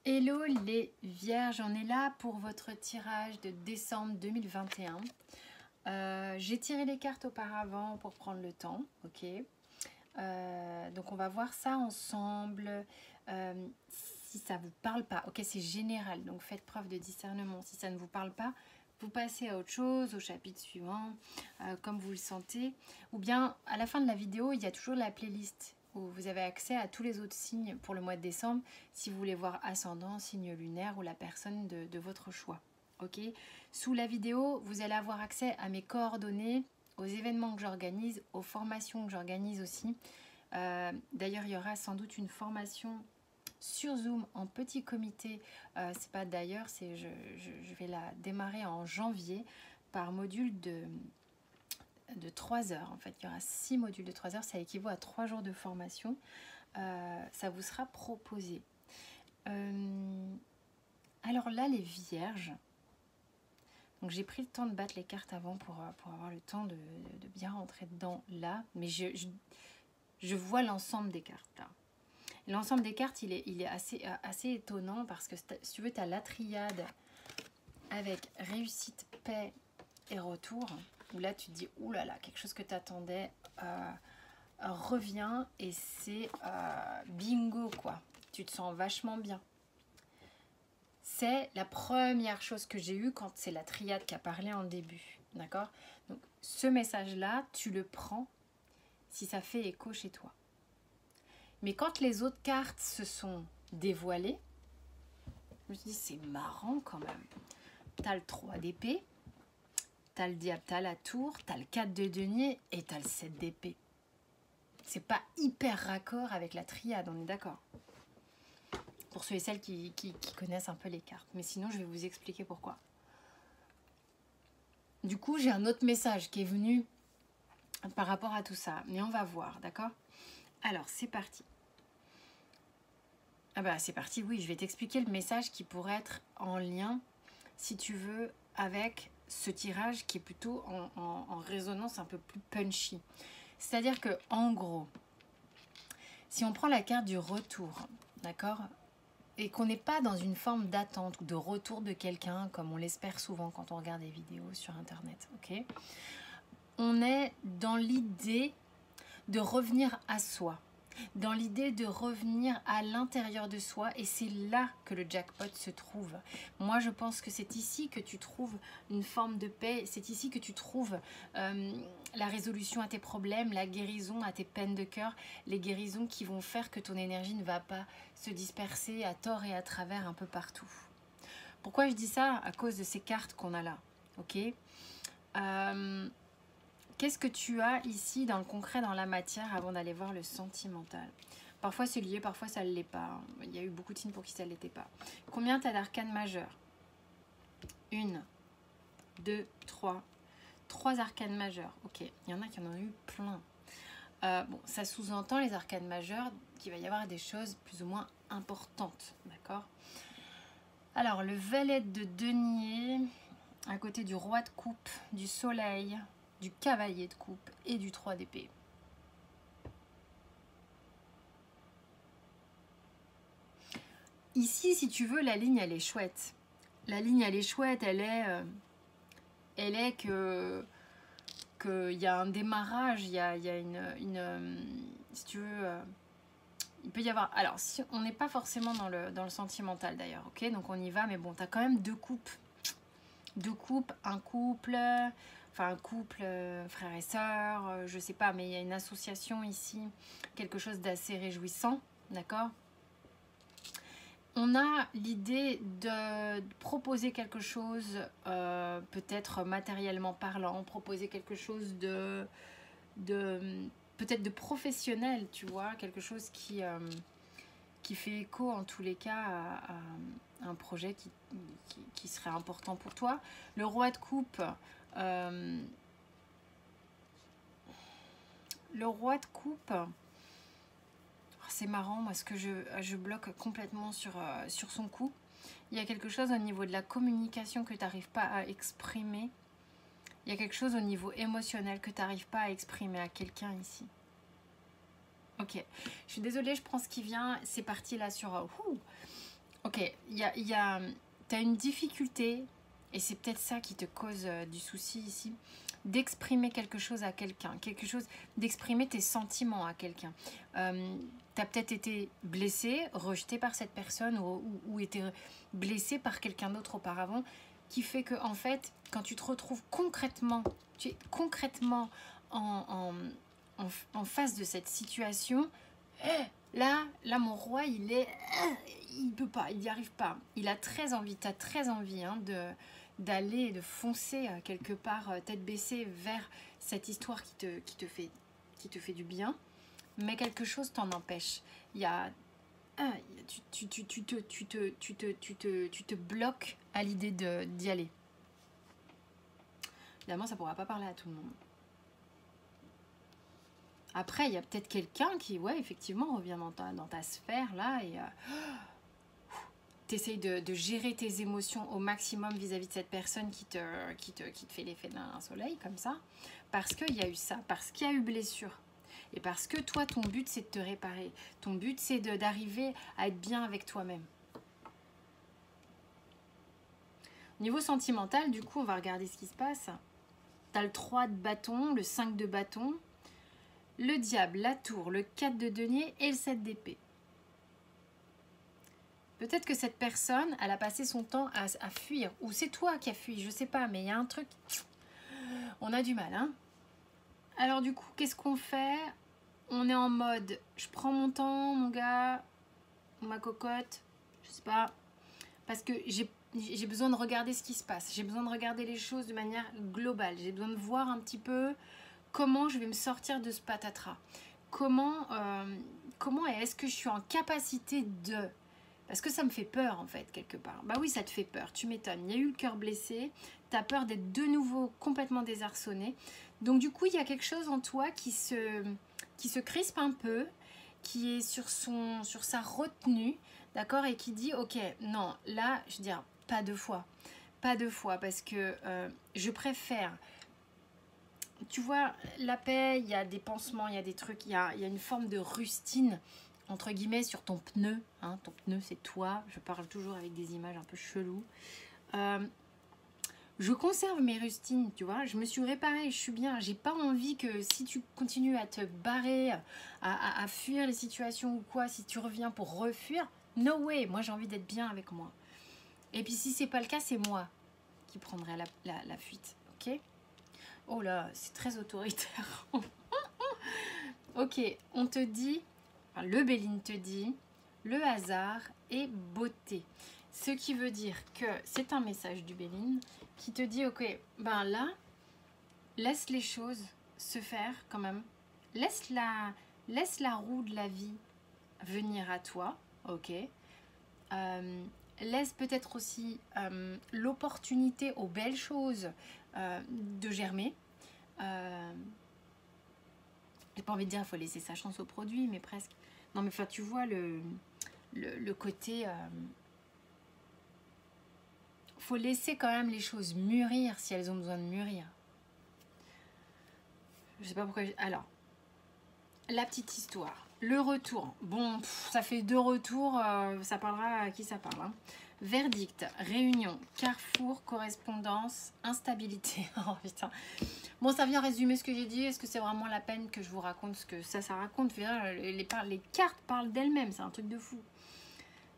Hello les vierges, on est là pour votre tirage de décembre 2021. J'ai tiré les cartes auparavant pour prendre le temps, ok. Donc on va voir ça ensemble. Si ça vous parle pas, ok, c'est général, donc faites preuve de discernement. Si ça ne vous parle pas, vous passez à autre chose, au chapitre suivant, comme vous le sentez. Ou bien à la fin de la vidéo, il y a toujours la playlist où vous avez accès à tous les autres signes pour le mois de décembre, si vous voulez voir ascendant, signe lunaire ou la personne de votre choix. Ok. Sous la vidéo, vous allez avoir accès à mes coordonnées, aux événements que j'organise, aux formations que j'organise aussi. D'ailleurs, il y aura sans doute une formation sur Zoom en petit comité. C'est pas d'ailleurs, c'est je vais la démarrer en janvier par module de 3 heures. En fait, il y aura 6 modules de 3 heures, ça équivaut à 3 jours de formation. Ça vous sera proposé. Alors là, les vierges, donc j'ai pris le temps de battre les cartes avant pour avoir le temps de bien rentrer dedans là, mais je vois l'ensemble des cartes là. L'ensemble des cartes, il est assez étonnant parce que si tu veux, tu as la triade avec réussite, paix et retour, où là tu te dis, oulala, quelque chose que tu attendais revient et c'est bingo quoi, tu te sens vachement bien. C'est la première chose que j'ai eue quand c'est la triade qui a parlé en début, d'accord? Donc ce message-là, tu le prends si ça fait écho chez toi. Mais quand les autres cartes se sont dévoilées, je me suis dit, c'est marrant quand même. Tu as le 3 d'épée, tu as le diable, tu as la tour, tu as le 4 de denier et tu as le 7 d'épée. C'est pas hyper raccord avec la triade, on est d'accord? Pour ceux et celles qui connaissent un peu les cartes. Mais sinon, je vais vous expliquer pourquoi. Du coup, j'ai un autre message qui est venu par rapport à tout ça. Mais on va voir, d'accord? Alors, c'est parti. Ah bah, c'est parti, oui, je vais t'expliquer le message qui pourrait être en lien, si tu veux, avec ce tirage qui est plutôt en résonance un peu plus punchy. C'est-à-dire que, en gros, si on prend la carte du retour, d'accord, et qu'on n'est pas dans une forme d'attente ou de retour de quelqu'un, comme on l'espère souvent quand on regarde des vidéos sur Internet, ok, on est dans l'idée de revenir à soi, dans l'idée de revenir à l'intérieur de soi, et c'est là que le jackpot se trouve. Moi, je pense que c'est ici que tu trouves une forme de paix, c'est ici que tu trouves la résolution à tes problèmes, la guérison à tes peines de cœur, les guérisons qui vont faire que ton énergie ne va pas se disperser à tort et à travers un peu partout. Pourquoi je dis ça? À cause de ces cartes qu'on a là, ok. Qu'est-ce que tu as ici dans le concret, dans la matière, avant d'aller voir le sentimental? Parfois c'est lié, parfois ça ne l'est pas. Il y a eu beaucoup de signes pour qui ça ne l'était pas. Combien tu as d'arcanes majeures? 1, 2, 3. 3 arcanes majeures. Ok, il y en a qui en ont eu plein. Bon, ça sous-entend les arcanes majeures qu'il va y avoir des choses plus ou moins importantes. D'accord? Alors, le valet de denier, à côté du roi de coupe, du soleil, du cavalier de coupe et du 3 d'épée. Ici, si tu veux, la ligne, elle est chouette. La ligne, elle est chouette, elle est que il y a un démarrage, il y a une si tu veux, il peut y avoir... Alors, si on n'est pas forcément dans le sentimental d'ailleurs, ok? Donc on y va, mais bon, tu as quand même 2 coupes. 2 couples, un couple... Enfin, un couple, frères et sœurs, je sais pas, mais il y a une association ici, quelque chose d'assez réjouissant, d'accord? On a l'idée de proposer quelque chose, peut-être matériellement parlant, proposer quelque chose de peut-être de professionnel, tu vois, quelque chose qui fait écho en tous les cas à un projet qui serait important pour toi. Le roi de coupe... le roi de coupe, c'est marrant, moi, ce que je bloque complètement sur son coup. Il y a quelque chose au niveau de la communication que tu n'arrives pas à exprimer. Il y a quelque chose au niveau émotionnel que tu n'arrives pas à exprimer à quelqu'un ici. Ok, je suis désolée, je prends ce qui vient. C'est parti là sur... Ok, Ok, t'as une difficulté, et c'est peut-être ça qui te cause du souci ici, d'exprimer quelque chose à quelqu'un, d'exprimer tes sentiments à quelqu'un. T'as peut-être été blessé, rejeté par cette personne ou été blessé par quelqu'un d'autre auparavant, qui fait que en fait, quand tu te retrouves concrètement, tu es concrètement en face de cette situation, là mon roi, il peut pas, il n'y arrive pas. Il a très envie, t'as très envie hein, d'aller, de foncer quelque part, tête baissée, vers cette histoire qui te fait du bien, mais quelque chose t'en empêche. Il y a tu te bloques à l'idée d'y aller. Évidemment, ça ne pourra pas parler à tout le monde. Après, il y a peut-être quelqu'un qui, ouais, effectivement, revient dans ta sphère, là, et t'essayes de gérer tes émotions au maximum vis-à-vis de cette personne qui te fait l'effet d'un soleil, comme ça, parce qu'il y a eu ça, parce qu'il y a eu blessure. Et parce que toi, ton but, c'est de te réparer. Ton but, c'est d'arriver à être bien avec toi-même. Niveau sentimental, du coup, on va regarder ce qui se passe. Tu as le 3 de bâton, le 5 de bâton, le diable, la tour, le 4 de denier et le 7 d'épée. Peut-être que cette personne, elle a passé son temps à fuir. Ou c'est toi qui as fui, je sais pas, mais il y a un truc... On a du mal, hein. Alors du coup, qu'est-ce qu'on fait? On est en mode, je prends mon temps, mon gars, ma cocotte, je sais pas, parce que j'ai besoin de regarder ce qui se passe, j'ai besoin de regarder les choses de manière globale, j'ai besoin de voir un petit peu comment je vais me sortir de ce patatras, comment est-ce que je suis en capacité de... Parce que ça me fait peur en fait, quelque part. Bah oui, ça te fait peur, tu m'étonnes. Il y a eu le cœur blessé, tu as peur d'être de nouveau complètement désarçonné. Donc du coup, il y a quelque chose en toi qui se crispe un peu, qui est sur sa retenue, d'accord, et qui dit, ok, non, là, je veux dire, pas deux fois, parce que je préfère... Tu vois, la paix, il y a des pansements, il y a des trucs, il y a une forme de rustine, entre guillemets, sur ton pneu. Hein, ton pneu, c'est toi. Je parle toujours avec des images un peu cheloues. Je conserve mes rustines, tu vois. Je me suis réparée, je suis bien. J'ai pas envie que si tu continues à te barrer, à fuir les situations ou quoi, si tu reviens pour refuir, no way. Moi, j'ai envie d'être bien avec moi. Et puis, si c'est pas le cas, c'est moi qui prendrai la fuite, ok? Oh là, c'est très autoritaire. Ok, on te dit, enfin, le Béline te dit, le hasard est beauté. Ce qui veut dire que c'est un message du Béline qui te dit, ok, ben là, laisse les choses se faire quand même. Laisse la roue de la vie venir à toi, ok. Laisse peut-être aussi l'opportunité aux belles choses de germer. J'ai pas envie de dire il faut laisser sa chance au produit, mais presque. Non mais enfin tu vois le côté... faut laisser quand même les choses mûrir si elles ont besoin de mûrir. Je sais pas pourquoi... Alors, la petite histoire. Le retour. Bon, ça fait 2 retours, ça parlera à qui ça parle. Hein. Verdict, réunion, carrefour, correspondance, instabilité. Oh putain. Bon, ça vient résumer ce que j'ai dit. Est-ce que c'est vraiment la peine que je vous raconte ce que ça raconte? Les cartes parlent d'elles-mêmes, c'est un truc de fou.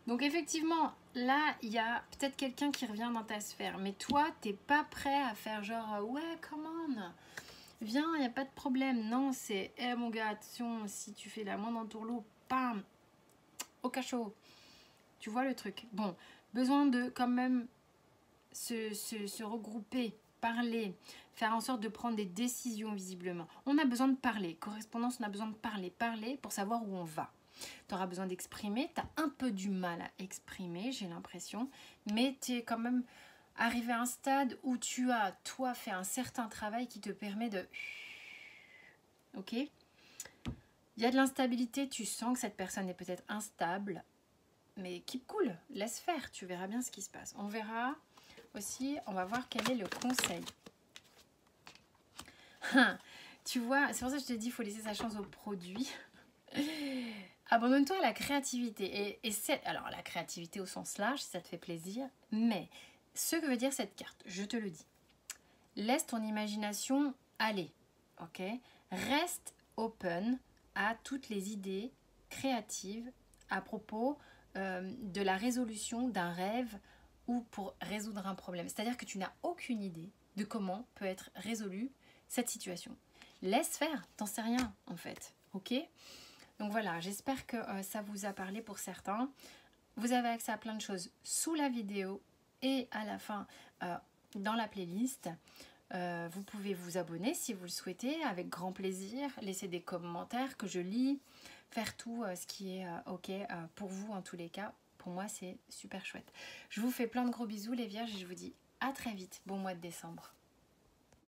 Donc effectivement, là, il y a peut-être quelqu'un qui revient dans ta sphère. Mais toi, t'es pas prêt à faire genre, ouais, come on, viens, il n'y a pas de problème. Non, c'est, mon gars, attention, si tu fais la moindre entourloupe, bam, au cachot. Tu vois le truc. Bon, besoin de quand même se regrouper, parler, faire en sorte de prendre des décisions visiblement. On a besoin de parler. Correspondance, on a besoin de parler pour savoir où on va. Tu auras besoin d'exprimer. Tu as un peu du mal à exprimer, j'ai l'impression. Mais tu es quand même arrivé à un stade où tu as, toi, fait un certain travail qui te permet de... Ok ? Il y a de l'instabilité. Tu sens que cette personne est peut-être instable. Mais keep cool. Laisse faire. Tu verras bien ce qui se passe. On verra... Aussi, on va voir quel est le conseil. Tu vois, c'est pour ça que je te dis, il faut laisser sa chance au produit. Abandonne-toi à la créativité. Alors, la créativité au sens large, si ça te fait plaisir. Mais ce que veut dire cette carte, je te le dis. Laisse ton imagination aller. Ok? Reste open à toutes les idées créatives à propos de la résolution d'un rêve ou pour résoudre un problème. C'est-à-dire que tu n'as aucune idée de comment peut être résolue cette situation. Laisse faire, t'en sais rien en fait. Ok? Donc voilà, j'espère que ça vous a parlé pour certains. Vous avez accès à plein de choses sous la vidéo et à la fin dans la playlist. Vous pouvez vous abonner si vous le souhaitez, avec grand plaisir. Laisser des commentaires que je lis, faire tout ce qui est ok pour vous en tous les cas. Pour moi, c'est super chouette. Je vous fais plein de gros bisous les vierges et je vous dis à très vite. Bon mois de décembre.